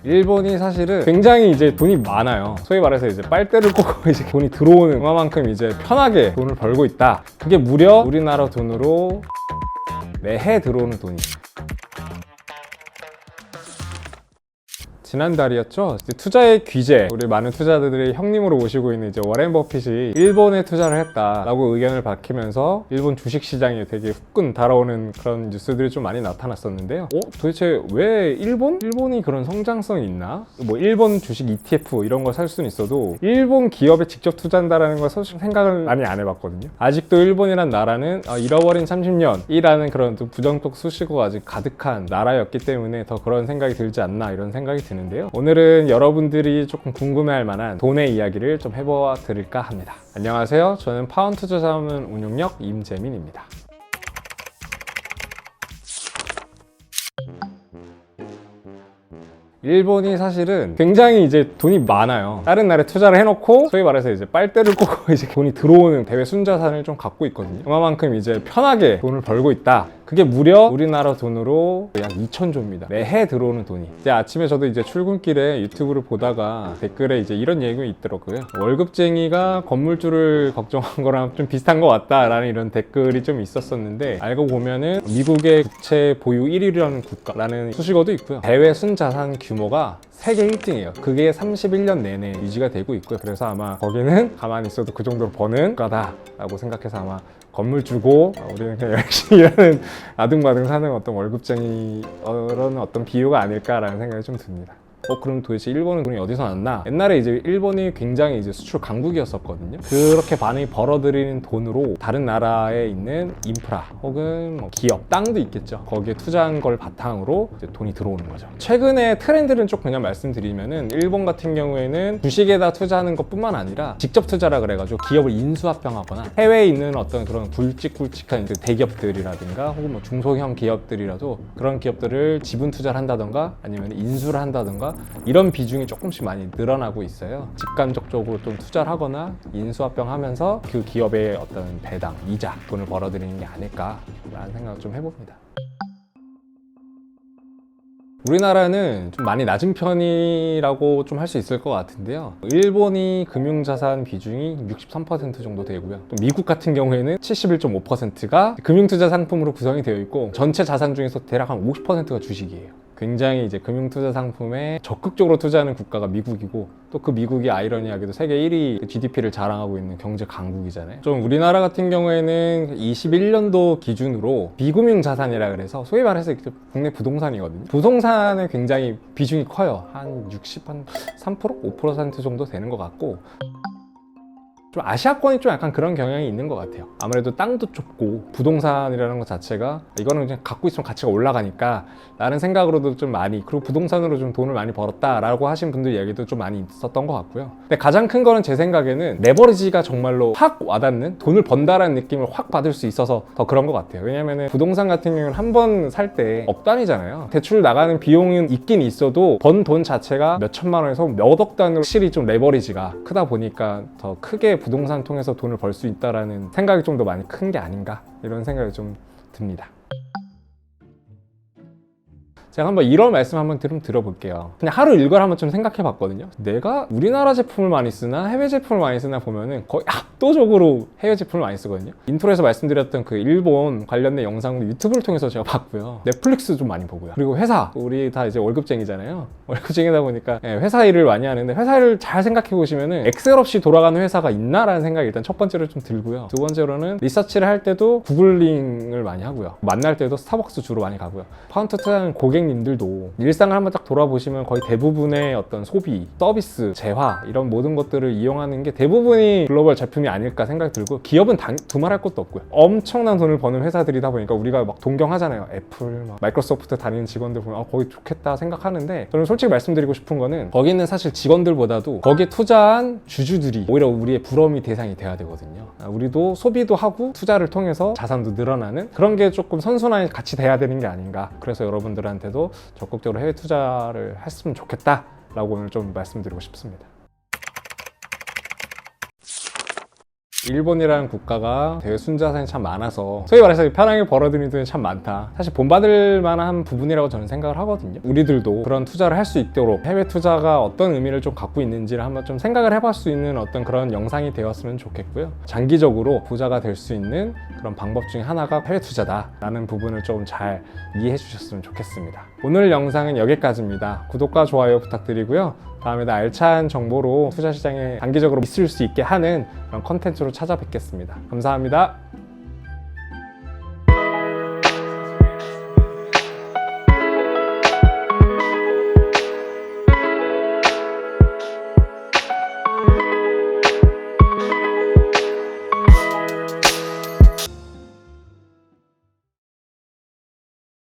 일본이 사실은 굉장히 이제 돈이 많아요. 소위 말해서 이제 빨대를 꽂고 이제 돈이 들어오는 그만큼 이제 편하게 돈을 벌고 있다. 그게 무려 우리나라 돈으로 매해 들어오는 돈이. 지난달이었죠. 투자의 귀재, 우리 많은 투자자들이 형님으로 모시고 있는 이제 워렌 버핏이 일본에 투자를 했다라고 의견을 밝히면서 일본 주식시장에 되게 후끈 달아오는 그런 뉴스들이 좀 많이 나타났었는데요. 도대체 왜 일본이 그런 성장성이 있나? 뭐 일본 주식 ETF 이런 걸 살 수는 있어도 일본 기업에 직접 투자한다라는 걸 생각을 많이 안 해봤거든요. 아직도 일본이란 나라는 잃어버린 30년이라는 그런 좀 부정적 수식어가 아직 가득한 나라였기 때문에 더 그런 생각이 들지 않나 이런 생각이 드는데요. 오늘은 여러분들이 조금 궁금해할 만한 돈의 이야기를 좀 해보아 드릴까 합니다. 안녕하세요. 저는 파운투자자문 운용력 임재민입니다. 일본이 사실은 굉장히 이제 돈이 많아요. 다른 나라에 투자를 해놓고 소위 말해서 이제 빨대를 꽂고 이제 돈이 들어오는 대외 순자산을 좀 갖고 있거든요. 그만큼 이제 편하게 돈을 벌고 있다. 그게 무려 우리나라 돈으로 약 2,000조입니다. 매해 들어오는 돈이. 이제 아침에 저도 이제 출근길에 유튜브를 보다가 댓글에 이제 이런 얘기가 있더라고요. 월급쟁이가 건물주를 걱정한 거랑 좀 비슷한 것 같다라는 이런 댓글이 좀 있었었는데, 알고 보면은 미국의 국채 보유 1위라는 국가라는 수식어도 있고요. 대외 순자산 규모가 세계 1등이에요. 그게 31년 내내 유지가 되고 있고요. 그래서 아마 거기는 가만히 있어도 그 정도로 버는 국가다라고 생각해서 아마 건물 주고 우리는 그냥 열심히 일하는 아등바등 사는 어떤 월급쟁이 그런 어떤 비유가 아닐까라는 생각이 좀 듭니다. 그럼 도대체 일본은 돈이 어디서 났나? 옛날에 이제 일본이 굉장히 이제 수출 강국이었었거든요. 그렇게 많이 벌어들이는 돈으로 다른 나라에 있는 인프라 혹은 뭐 기업, 땅도 있겠죠. 거기에 투자한 걸 바탕으로 이제 돈이 들어오는 거죠. 최근에 트렌드는 좀 그냥 말씀드리면은 일본 같은 경우에는 주식에다 투자하는 것뿐만 아니라 직접 투자라 그래가지고 기업을 인수합병하거나 해외에 있는 어떤 그런 굵직굵직한 이제 대기업들이라든가 혹은 뭐 중소형 기업들이라도 그런 기업들을 지분 투자를 한다던가 아니면 인수를 한다던가 이런 비중이 조금씩 많이 늘어나고 있어요. 직간접적으로 좀 투자를 하거나 인수합병하면서 그 기업의 어떤 배당, 이자, 돈을 벌어들이는 게 아닐까라는 생각을 좀 해봅니다. 우리나라는 좀 많이 낮은 편이라고 좀 할 수 있을 것 같은데요. 일본이 금융자산 비중이 63% 정도 되고요. 또 미국 같은 경우에는 71.5%가 금융투자 상품으로 구성이 되어 있고 전체 자산 중에서 대략 한 50%가 주식이에요. 굉장히 이제 금융투자 상품에 적극적으로 투자하는 국가가 미국이고, 또 그 미국이 아이러니하게도 세계 1위 GDP를 자랑하고 있는 경제 강국이잖아요. 좀 우리나라 같은 경우에는 21년도 기준으로 비금융 자산이라 그래서 소위 말해서 국내 부동산이거든요. 부동산에 굉장히 비중이 커요. 한 3%? 5% 정도 되는 것 같고, 좀 아시아권이 좀 약간 그런 경향이 있는 것 같아요. 아무래도 땅도 좁고 부동산이라는 것 자체가 이거는 그냥 갖고 있으면 가치가 올라가니까 라는 생각으로도 좀 많이, 그리고 부동산으로 좀 돈을 많이 벌었다라고 하신 분들 얘기도 좀 많이 있었던 것 같고요. 근데 가장 큰 거는 제 생각에는 레버리지가 정말로 확 와닿는, 돈을 번다라는 느낌을 확 받을 수 있어서 더 그런 것 같아요. 왜냐면은 부동산 같은 경우는 한 번 살 때 억 단위잖아요. 대출 나가는 비용은 있긴 있어도 번 돈 자체가 몇 천만 원에서 몇 억 단위로 확실히 좀 레버리지가 크다 보니까 더 크게 부동산 통해서 돈을 벌 수 있다라는 생각이 좀 더 많이 큰 게 아닌가, 이런 생각이 좀 듭니다. 제가 한번 이런 말씀 한번 들어볼게요. 그냥 하루 일과를 한번 좀 생각해 봤거든요. 내가 우리나라 제품을 많이 쓰나 해외 제품을 많이 쓰나 보면은 거의 압도적으로 해외 제품을 많이 쓰거든요. 인트로에서 말씀드렸던 그 일본 관련된 영상도 유튜브를 통해서 제가 봤고요. 넷플릭스 좀 많이 보고요. 그리고 회사, 우리 다 이제 월급쟁이잖아요. 월급쟁이다 보니까 회사 일을 많이 하는데, 회사 일을 잘 생각해 보시면은 엑셀 없이 돌아가는 회사가 있나라는 생각이 일단 첫 번째로 좀 들고요. 두 번째로는 리서치를 할 때도 구글링을 많이 하고요. 만날 때도 스타벅스 주로 많이 가고요. 파운트트라는 고객님들도 일상을 한번 딱 돌아보시면 거의 대부분의 어떤 소비, 서비스, 재화 이런 모든 것들을 이용하는 게 대부분이 글로벌 제품이 아닐까 생각이 들고, 기업은 두말할 것도 없고요. 엄청난 돈을 버는 회사들이다 보니까 우리가 막 동경하잖아요. 애플, 마이크로소프트 다니는 직원들 보면 거기 좋겠다 생각하는데, 저는 솔직히 말씀드리고 싶은 거는 거기는 사실 직원들보다도 거기에 투자한 주주들이 오히려 우리의 부러움이 대상이 돼야 되거든요. 우리도 소비도 하고 투자를 통해서 자산도 늘어나는 그런 게 조금 선순환이 같이 돼야 되는 게 아닌가. 그래서 여러분들한테도 적극적으로 해외 투자를 했으면 좋겠다라고 오늘 좀 말씀드리고 싶습니다. 일본이라는 국가가 대외 순자산이 참 많아서 소위 말해서 편하게 벌어들이는 돈이 참 많다. 사실 본받을 만한 부분이라고 저는 생각을 하거든요. 우리들도 그런 투자를 할 수 있도록 해외 투자가 어떤 의미를 좀 갖고 있는지를 한번 좀 생각을 해볼 수 있는 어떤 그런 영상이 되었으면 좋겠고요. 장기적으로 부자가 될 수 있는 그런 방법 중에 하나가 해외 투자다라는 부분을 좀 잘 이해해 주셨으면 좋겠습니다. 오늘 영상은 여기까지입니다. 구독과 좋아요 부탁드리고요. 다음에도 알찬 정보로 투자 시장에 단기적으로 있을 수 있게 하는 그런 컨텐츠로 찾아뵙겠습니다. 감사합니다.